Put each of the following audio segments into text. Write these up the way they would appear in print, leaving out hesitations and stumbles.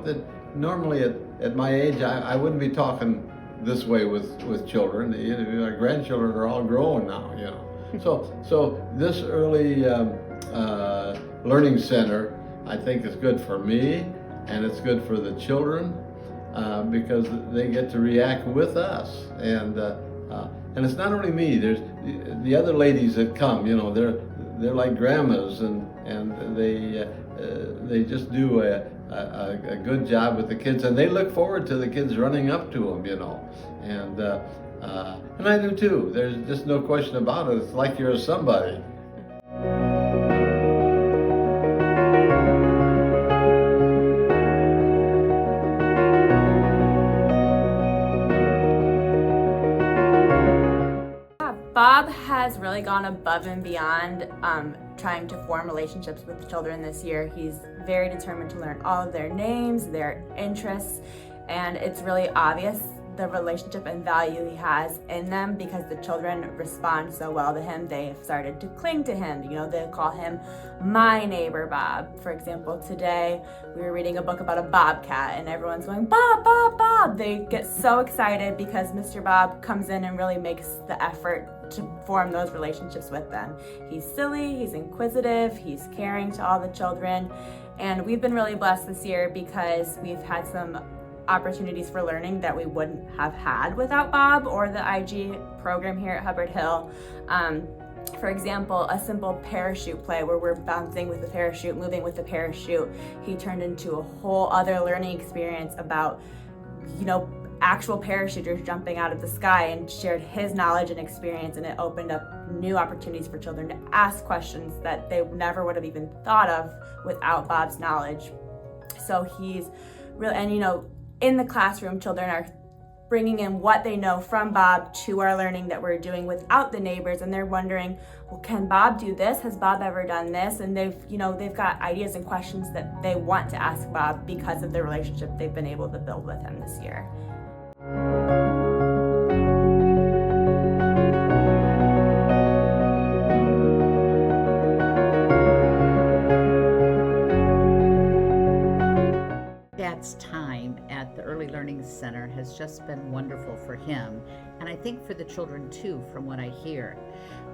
That normally at my age, I wouldn't be talking this way with children. My grandchildren are all grown now, So this early learning center, I think, is good for me, and it's good for the children because they get to react with us, and it's not only me. There's the other ladies that come. They're like grandmas, and they just do a good job with the kids, and they look forward to the kids running up to them, and I do too. There's just no question about it. It's like you're somebody. Bob has really gone above and beyond trying to form relationships with children this year. He's very determined to learn all of their names, their interests, and it's really obvious the relationship and value he has in them because the children respond so well to him. They've started to cling to him. They call him my neighbor Bob. For example, today we were reading a book about a bobcat and everyone's going, Bob, Bob, Bob. They get so excited because Mr. Bob comes in and really makes the effort to form those relationships with them. He's silly, he's inquisitive, he's caring to all the children. And we've been really blessed this year because we've had some opportunities for learning that we wouldn't have had without Bob or the IG program here at Hubbard Hill. For example, a simple parachute play where we're bouncing with the parachute, moving with the parachute, he turned into a whole other learning experience about, actual parachuters jumping out of the sky, and shared his knowledge and experience, and it opened up new opportunities for children to ask questions that they never would have even thought of without Bob's knowledge. So he's really, and in the classroom, children are bringing in what they know from Bob to our learning that we're doing without the neighbors, and they're wondering, well, can Bob do this? Has Bob ever done this? And they've got ideas and questions that they want to ask Bob because of the relationship they've been able to build with him this year. Dad's time at the Early Learning Center has just been wonderful for him, and I think for the children too, from what I hear.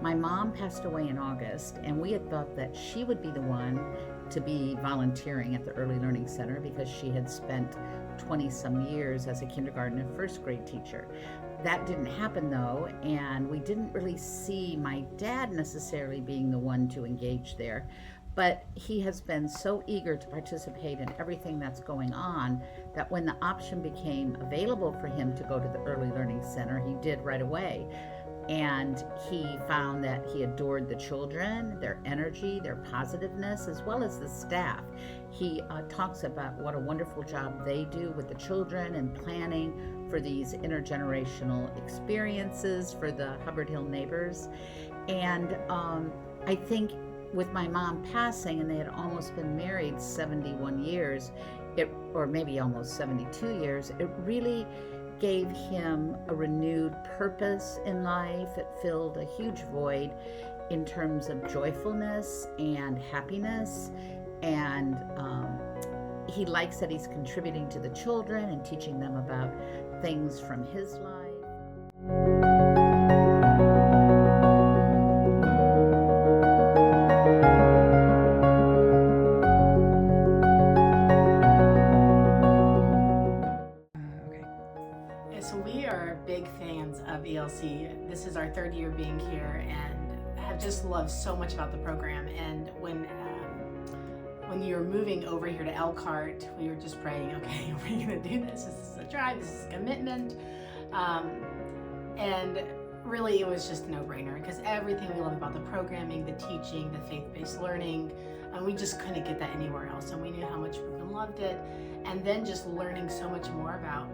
My mom passed away in August, and we had thought that she would be the one to be volunteering at the Early Learning Center because she had spent 20-some years as a kindergarten and first grade teacher. That didn't happen though, and we didn't really see my dad necessarily being the one to engage there. But he has been so eager to participate in everything that's going on that when the option became available for him to go to the Early Learning Center, he did right away. And he found that he adored the children, their energy, their positiveness, as well as the staff. He talks about what a wonderful job they do with the children and planning for these intergenerational experiences for the Hubbard Hill neighbors. And I think with my mom passing, and they had almost been married 71 years, or maybe almost 72 years, it really gave him a renewed purpose in life. It filled a huge void in terms of joyfulness and happiness. And he likes that he's contributing to the children and teaching them about things from his life. So we are big fans of ELC. This is our third year being here and have just loved so much about the program. And when you were moving over here to Elkhart, we were just praying, okay, we're going to do this. This is a drive, this is a commitment. And really it was just a no-brainer because everything we love about the programming, the teaching, the faith-based learning, and we just couldn't get that anywhere else. And we knew how much Brooklyn loved it, and then just learning so much more about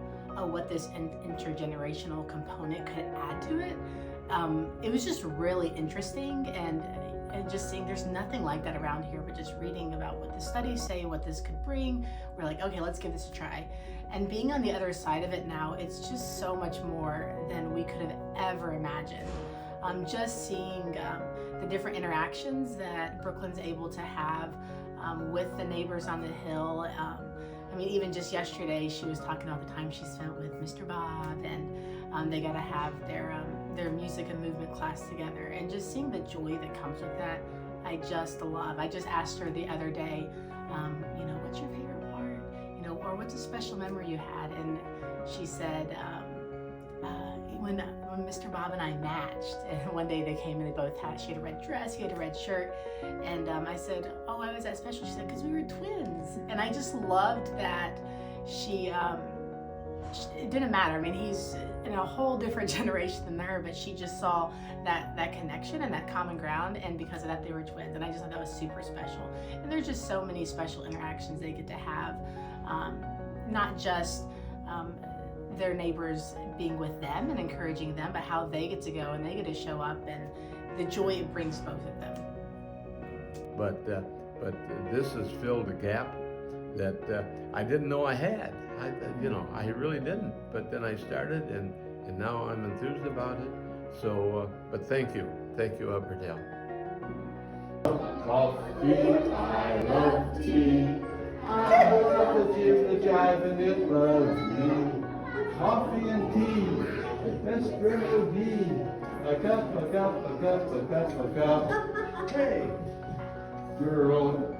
what this intergenerational component could add to it. It was just really interesting, and just seeing there's nothing like that around here, but just reading about what the studies say, what this could bring, we're like, okay, let's give this a try. And being on the other side of it now, it's just so much more than we could have ever imagined. Just seeing the different interactions that Brooklyn's able to have with the neighbors on the hill. I mean, even just yesterday, she was talking about the time she spent with Mr. Bob, and they got to have their music and movement class together, and just seeing the joy that comes with that, I just love. I just asked her the other day, you know, what's your favorite part, you know, or what's a special memory you had, and she said, when Mr. Bob and I matched, and one day they came and they both had, she had a red dress, he had a red shirt, and I said, oh, why was that special? She said, because we were twins. And I just loved that it didn't matter. I mean, he's in a whole different generation than her, but she just saw that connection and that common ground, and because of that, they were twins. And I just thought that was super special. And there's just so many special interactions they get to have, not just their neighbors being with them and encouraging them, but how they get to go and they get to show up, and the joy it brings both of them. But this has filled a gap that I didn't know I had. I really didn't. But then I started, and now I'm enthused about it. So, but thank you, Hubbard Hill. Coffee, I love tea. I love the tea, the jive, and it loves me. Coffee and tea, the best drink will be a cup, a cup, a cup, a cup, a cup. Hey, girl.